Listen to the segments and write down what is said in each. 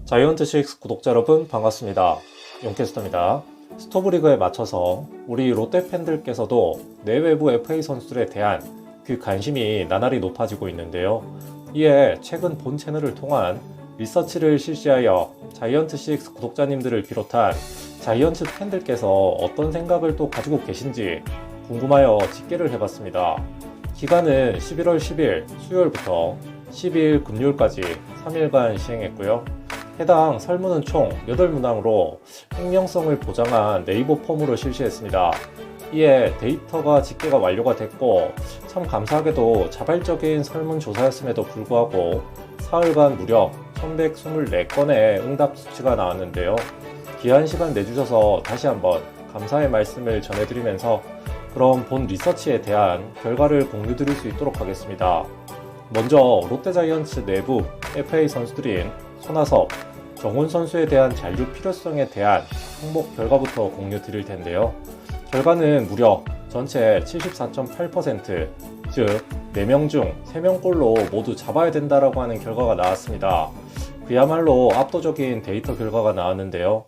자이언트6 구독자 여러분 반갑습니다. 용캐스터입니다. 스토브리그에 맞춰서 우리 롯데 팬들께서도 내외부 FA 선수들에 대한 그 관심이 나날이 높아지고 있는데요. 이에 최근 본 채널을 통한 리서치를 실시하여 자이언트6 구독자님들을 비롯한 자이언츠 팬들께서 어떤 생각을 또 가지고 계신지 궁금하여 집계를 해봤습니다. 기간은 11월 10일 수요일부터 12일 금요일까지 3일간 시행했고요. 해당 설문은 총 8문항으로 익명성을 보장한 네이버 폼으로 실시했습니다. 이에 데이터가 집계가 완료가 됐고 참 감사하게도 자발적인 설문조사였음에도 불구하고 사흘간 무려 1124건의 응답 수치가 나왔는데요. 귀한 시간 내주셔서 다시 한번 감사의 말씀을 전해드리면서 그럼 본 리서치에 대한 결과를 공유드릴 수 있도록 하겠습니다. 먼저 롯데자이언츠 내부 FA 선수들인 손아섭, 정훈 선수에 대한 잔류 필요성에 대한 항목 결과부터 공유 드릴 텐데요. 결과는 무려 전체 74.8%, 즉 4명 중 3명꼴로 모두 잡아야 된다라고 하는 결과가 나왔습니다. 그야말로 압도적인 데이터 결과가 나왔는데요.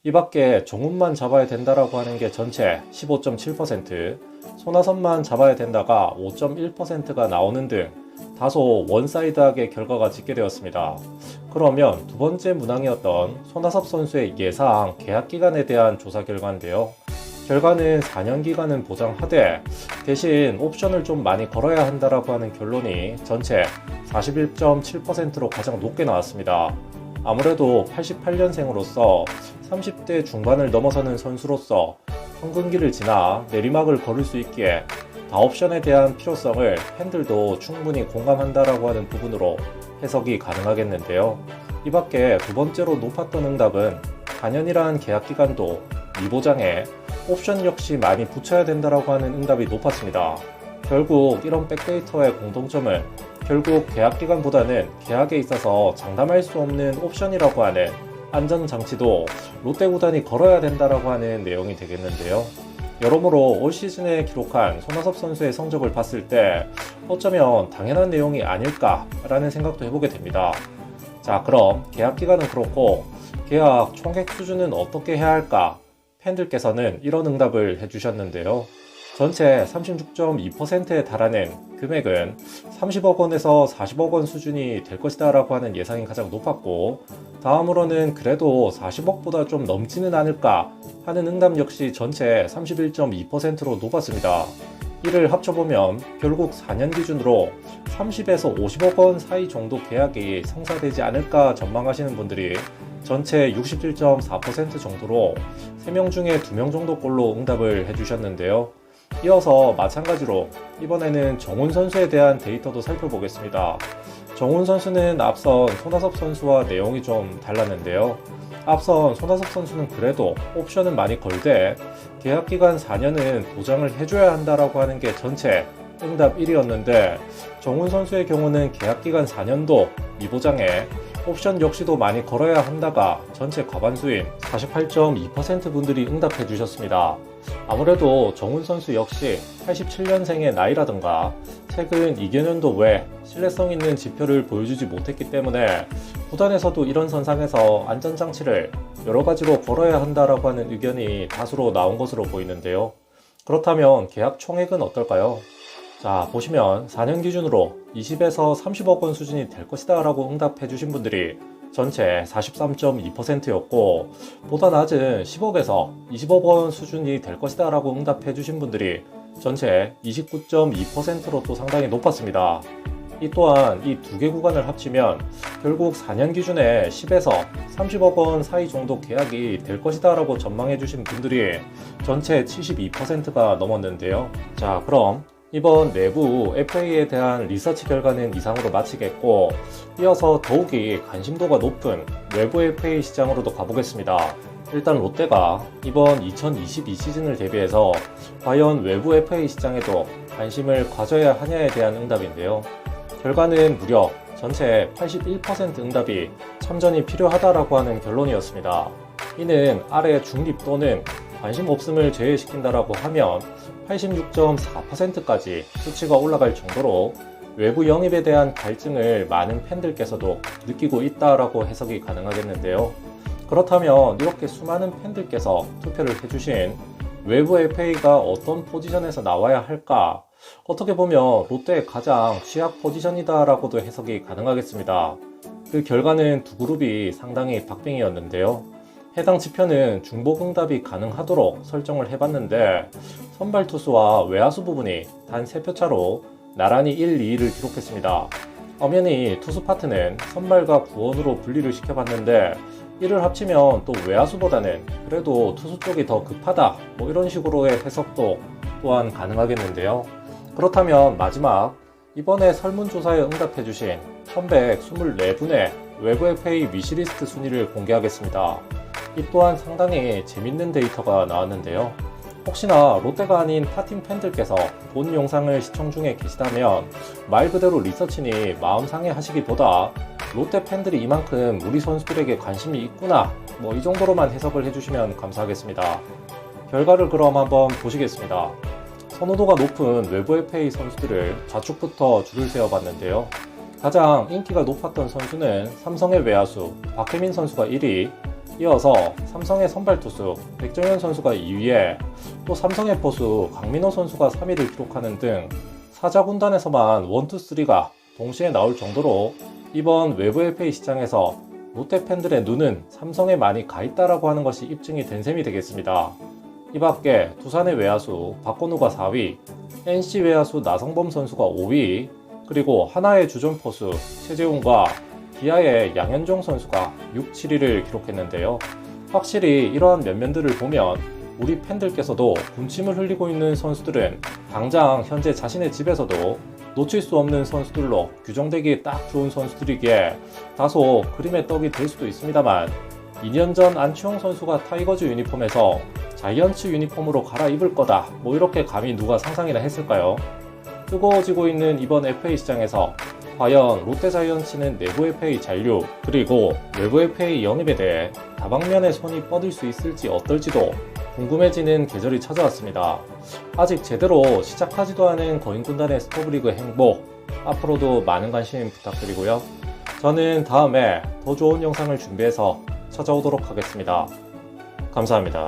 이 밖에 정훈만 잡아야 된다라고 하는 게 전체 15.7%, 손아섭만 잡아야 된다가 5.1%가 나오는 등 다소 원사이드하게 결과가 집계되었습니다. 그러면 두 번째 문항이었던 손아섭 선수의 예상 계약 기간에 대한 조사 결과인데요. 결과는 4년 기간은 보장하되 대신 옵션을 좀 많이 걸어야 한다라고 하는 결론이 전체 41.7%로 가장 높게 나왔습니다. 아무래도 88년생으로서 30대 중반을 넘어서는 선수로서 황금기를 지나 내리막을 걸을 수 있기에 다옵션에 대한 필요성을 팬들도 충분히 공감한다라고 하는 부분으로 해석이 가능하겠는데요. 이 밖에 두 번째로 높았던 응답은 4년이라는 계약기간도 미보장에 옵션 역시 많이 붙여야 된다라고 하는 응답이 높았습니다. 결국 이런 백데이터의 공통점은 결국 계약기간보다는 계약에 있어서 장담할 수 없는 옵션이라고 하는 안전장치도 롯데 구단이 걸어야 된다라고 하는 내용이 되겠는데요. 여러모로 올 시즌에 기록한 손아섭 선수의 성적을 봤을 때 어쩌면 당연한 내용이 아닐까라는 생각도 해보게 됩니다. 자, 그럼 계약 기간은 그렇고 계약 총액 수준은 어떻게 해야 할까? 팬들께서는 이런 응답을 해주셨는데요. 전체 36.2%에 달하는 금액은 30억 원에서 40억 원 수준이 될 것이다 라고 하는 예상이 가장 높았고, 다음으로는 그래도 40억보다 좀 넘지는 않을까 하는 응답 역시 전체 31.2%로 높았습니다. 이를 합쳐보면 결국 4년 기준으로 30에서 50억 원 사이 정도 계약이 성사되지 않을까 전망하시는 분들이 전체 67.4% 정도로 3명 중에 2명 정도꼴로 응답을 해주셨는데요. 이어서 마찬가지로 이번에는 정훈 선수에 대한 데이터도 살펴보겠습니다. 정훈 선수는 앞선 손아섭 선수와 내용이 좀 달랐는데요. 앞선 손아섭 선수는 그래도 옵션은 많이 걸되 계약기간 4년은 보장을 해줘야 한다라고 하는 게 전체 응답 1위였는데, 정훈 선수의 경우는 계약기간 4년도 미보장에 옵션 역시도 많이 걸어야 한다가 전체 과반수인 48.2% 분들이 응답해 주셨습니다. 아무래도 정훈 선수 역시 87년생의 나이라든가 최근 2개년도 외 신뢰성 있는 지표를 보여주지 못했기 때문에 구단에서도 이런 선상에서 안전장치를 여러 가지로 걸어야 한다라고 하는 의견이 다수로 나온 것으로 보이는데요. 그렇다면 계약 총액은 어떨까요? 자, 보시면 4년 기준으로 20에서 30억 원 수준이 될 것이다 라고 응답해 주신 분들이 전체 43.2%였고, 보다 낮은 10억에서 20억 원 수준이 될 것이다 라고 응답해 주신 분들이 전체 29.2%로 또 상당히 높았습니다. 이 또한 이 두 개 구간을 합치면 결국 4년 기준에 10에서 30억 원 사이 정도 계약이 될 것이다 라고 전망해 주신 분들이 전체 72%가 넘었는데요. 자, 그럼 이번 내부 FA에 대한 리서치 결과는 이상으로 마치겠고, 이어서 더욱이 관심도가 높은 외부 FA 시장으로도 가보겠습니다. 일단 롯데가 이번 2022 시즌을 대비해서 과연 외부 FA 시장에도 관심을 가져야 하냐에 대한 응답인데요. 결과는 무려 전체 81% 응답이 참전이 필요하다라고 하는 결론이었습니다. 이는 아래 중립 또는 관심 없음을 제외시킨다라고 하면 86.4%까지 수치가 올라갈 정도로 외부 영입에 대한 갈증을 많은 팬들께서도 느끼고 있다라고 해석이 가능하겠는데요. 그렇다면 이렇게 수많은 팬들께서 투표를 해주신 외부 FA가 어떤 포지션에서 나와야 할까? 어떻게 보면 롯데의 가장 취약 포지션이다라고도 해석이 가능하겠습니다. 그 결과는 두 그룹이 상당히 박빙이었는데요. 해당 지표는 중복응답이 가능하도록 설정을 해봤는데 선발 투수와 외야수 부분이 단 3표 차로 나란히 1, 2를 기록했습니다. 엄연히 투수 파트는 선발과 구원으로 분리를 시켜봤는데 이를 합치면 또 외야수보다는 그래도 투수 쪽이 더 급하다 뭐 이런 식으로의 해석도 또한 가능하겠는데요. 그렇다면 마지막 이번에 설문조사에 응답해주신 1124분의 외부 FA 위시리스트 순위를 공개하겠습니다. 이 또한 상당히 재밌는 데이터가 나왔는데요. 혹시나 롯데가 아닌 타팀 팬들께서 본 영상을 시청 중에 계시다면 말 그대로 리서치니 마음 상해하시기보다 롯데 팬들이 이만큼 우리 선수들에게 관심이 있구나 뭐 이 정도로만 해석을 해주시면 감사하겠습니다. 결과를 그럼 한번 보시겠습니다. 선호도가 높은 외부 FA 선수들을 좌측부터 줄을 세어봤는데요. 가장 인기가 높았던 선수는 삼성의 외야수 박혜민 선수가 1위, 이어서 삼성의 선발 투수 백정현 선수가 2위에 또 삼성의 포수 강민호 선수가 3위를 기록하는 등 사자 군단에서만 1, 2, 3가 동시에 나올 정도로 이번 외부 FA 시장에서 롯데 팬들의 눈은 삼성에 많이 가 있다라고 하는 것이 입증이 된 셈이 되겠습니다. 이 밖에 두산의 외야수 박건우가 4위, NC 외야수 나성범 선수가 5위, 그리고 하나의 주전 포수 최재훈과 기아의 양현종 선수가 6, 7위를 기록했는데요. 확실히 이러한 면면들을 보면 우리 팬들께서도 군침을 흘리고 있는 선수들은 당장 현재 자신의 집에서도 놓칠 수 없는 선수들로 규정되기에 딱 좋은 선수들이기에 다소 그림의 떡이 될 수도 있습니다만 2년 전 안치홍 선수가 타이거즈 유니폼에서 자이언츠 유니폼으로 갈아입을 거다 뭐 이렇게 감히 누가 상상이나 했을까요? 뜨거워지고 있는 이번 FA 시장에서 과연 롯데 자이언츠는 내부 FA 잔류 그리고 외부 FA 영입에 대해 다방면의 손이 뻗을 수 있을지 어떨지도 궁금해지는 계절이 찾아왔습니다. 아직 제대로 시작하지도 않은 거인군단의 스토브리그 행복, 앞으로도 많은 관심 부탁드리고요. 저는 다음에 더 좋은 영상을 준비해서 찾아오도록 하겠습니다. 감사합니다.